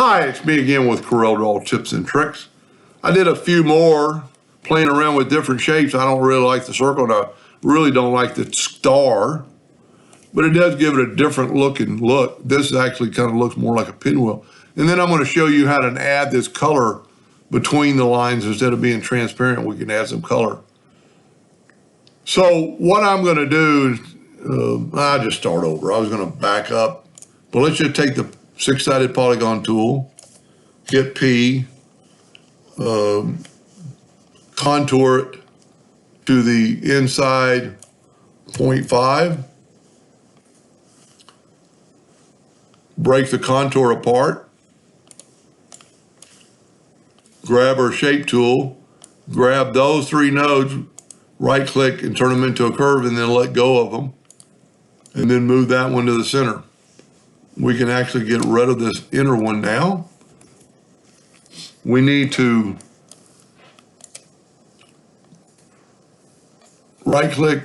Hi, it's me again with Corel Draw Tips and Tricks. I did a few more playing around with different shapes. I don't really like the circle and I really don't like the star, but it does give it a different looking look. This actually kind of looks more like a pinwheel. And then I'm going to show you how to add this color between the lines. Instead of being transparent, we can add some color. So what I'm going to do is, I'll just start over. I was going to back up, but let's just take the six-sided polygon tool, hit P, contour it to the inside 0.5, break the contour apart, grab our shape tool, grab those three nodes, right click and turn them into a curve and then let go of them, and then move that one to the center. We can actually get rid of this inner one now. We need to right click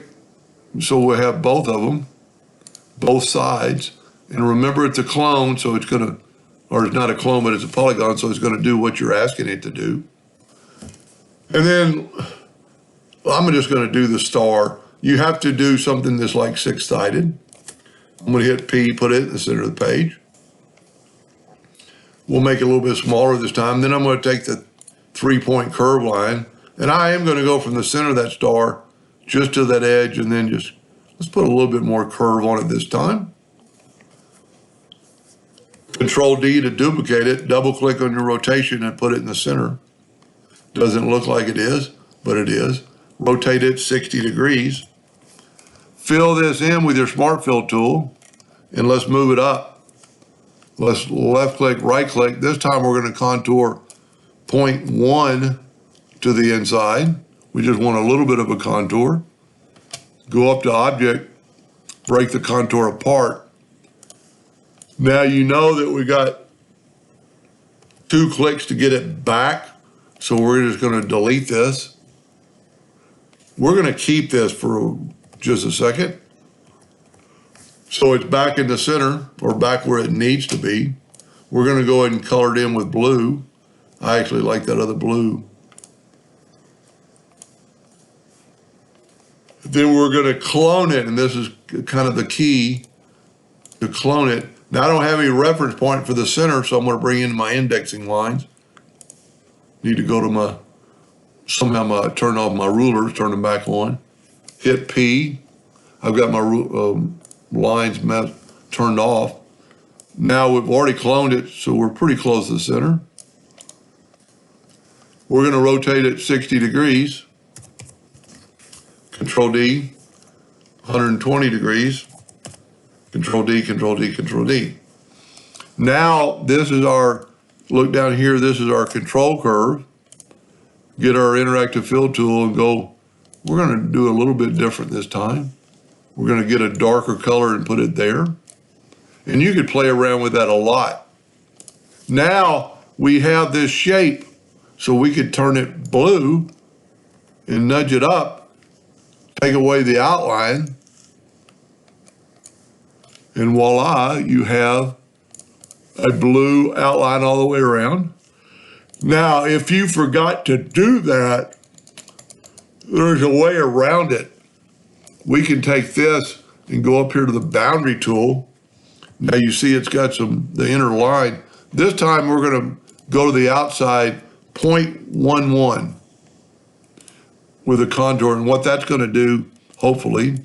so we have both of them, both sides. And remember, it's a clone, so it's gonna, or it's not a clone, but it's a polygon, so it's gonna do what you're asking it to do. And then I'm just gonna do the star. You have to do something that's like six-sided. I'm going to hit P, put it in the center of the page. We'll make it a little bit smaller this time. Then I'm going to take the 3-point curve line, and I am going to go from the center of that star just to that edge, and then just, let's put a little bit more curve on it this time. Control D to duplicate it, double click on your rotation and put it in the center. Doesn't look like it is, but it is. Rotate it 60 degrees. Fill this in with your Smart Fill tool, and let's move it up. Let's left click, right click. This time we're going to contour 0.1 to the inside. We just want a little bit of a contour. Go up to Object, break the contour apart. Now you know that we got 2 clicks to get it back, so we're just going to delete this. We're going to keep this for just a second. So it's back in the center, or back where it needs to be. We're going to go ahead and color it in with blue. I actually like that other blue. Then we're going to clone it, and this is kind of the key to clone it. Now I don't have any reference point for the center, so I'm going to bring in my indexing lines. Need to go to somehow turn off my rulers, turn them back on. Hit P. I've got my lines turned off. Now we've already cloned it, so we're pretty close to the center. We're going to rotate it 60 degrees. Control D, 120 degrees. Control D, Control D, Control D. Now this is our, look down here, this is our control curve. Get our interactive fill tool and go, we're going to do a little bit different this time. We're going to get a darker color and put it there. And you could play around with that a lot. Now we have this shape, so we could turn it blue and nudge it up, take away the outline, and voila, you have a blue outline all the way around. Now, if you forgot to do that, there's a way around it. We can take this and go up here to the boundary tool. Now you see it's got the inner line. This time we're going to go to the outside 0.11 with a contour. And what that's going to do, hopefully,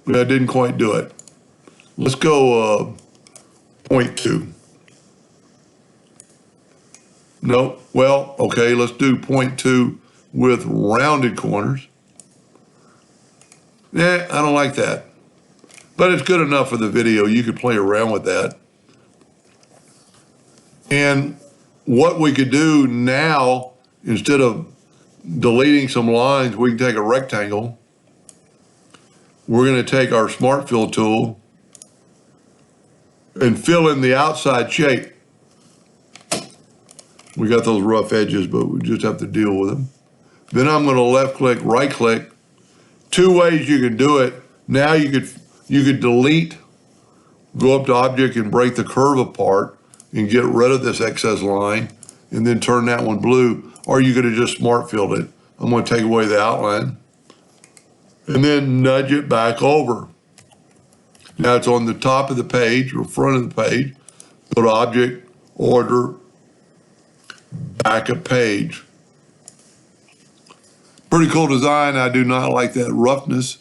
but I didn't quite do it. Let's go 0.2. No, well, okay, let's do 0.2 with rounded corners. I don't like that. But it's good enough for the video. You could play around with that. And what we could do now, instead of deleting some lines, we can take a rectangle. We're going to take our Smart Fill tool and fill in the outside shape. We got those rough edges, but we just have to deal with them. Then I'm going to left click, right click. 2 ways you can do it. Now you could delete, go up to Object and break the curve apart. and get rid of this excess line and then turn that one blue, or you could have just smart filled it. I'm going to take away the outline and then nudge it back over. Now it's on the top of the page or front of the page. Go to Object, Order, Back of Page. Pretty cool design. I do not like that roughness.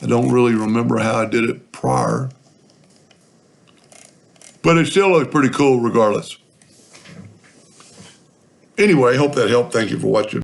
I don't really remember how I did it prior. But it still looks pretty cool regardless. Anyway, hope that helped. Thank you for watching.